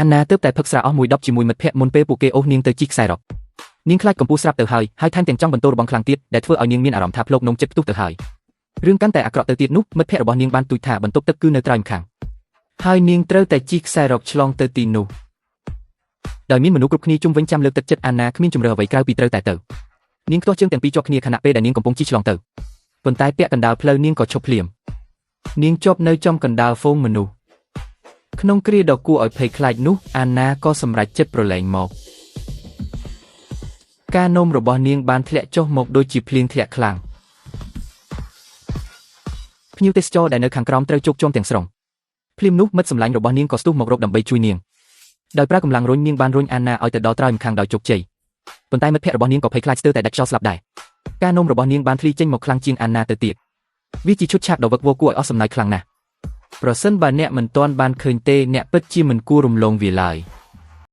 អាណាទើបតែផឹកស្រាអស់មួយដបជាមួយមិត្តភក្តិមុនពេលពួកគេអូសនាងទៅជីកខ្សែរ៉កនាងខ្លាចកំពូលស្រាប់ទៅហើយថែមទាំងចង់បន្ទោរបងខ្លាំងទៀតដែលធ្វើឲ្យនាងមានអារម្មណ៍ថាភ្លោកនំចិត្តផ្ទុះទៅហើយរឿងកាន់តែអាក្រក់ទៅទៀតនោះមិត្តភក្តិរបស់នាងបានទូចថាបន្ទប់ទឹកគឺនៅក្រោយម្ខាងហើយនាងត្រូវតែជីកខ្សែរ៉កឆ្លងទៅទីនោះដោយមានមនុស្សគ្រប់គ្នាជុំវិញចាំលើកទឹកចិត្តអាណាគ្មានជំរឿអ្វីក្រៅពីត្រូវតែទៅនាងខ្ទាស់ជើងទាំងពីរជាប់គ្នាខណៈពេលដែលនាងកំពុងជិះឆ្លងទៅប៉ុន្តែពាក់កណ្ដាលផ្លូវនាងក៏ឈប់ភ្លាមនាងជាប់នៅចំកណ្ដាលហ្វូងមនុស្សក្នុងគ្រាដ៏គួរឲ្យភ័យខ្លាចនោះអាណាក៏សម្រេចចិត្តប្រឡែងមកការនោមរបស់នាងបានធ្លាក់ចុះមកដូចជាភ្លៀងធ្លាក់ខ្លាំងភ្ញៀវទេសចរដែលនៅខាងក្រោមត្រូវជោគជាំទាំងស្រុងភ្លាមនោះមិត្តសម្លាញ់របស់នាងក៏ស្ទុះមករកដើម្បីជួយនាងដោយប្រើកម្លាំងរុញនាងបានរុញអាណាឲ្យទៅដល់ត្រើយម្ខាងដោយជោគជ័យប៉ុន្តែមិត្តភក្តិរបស់នាងក៏ភ័យខ្លាចស្ទើរតែដាច់ខ្យល់ស្លាប់ដែរការនោមរបស់នាងបានធ្លីចេញមកខ្លាំងជាងអាណាទៅទៀតវាជាឈុតឆាកដ៏វឹកវរគួរឲ្យអស់សំណើចខ្លាំងណាស់ប្រសិនបើអ្នកមិនទាន់បានឃើញទេអ្នកពិតជាមិនគួររំលងវាឡើយ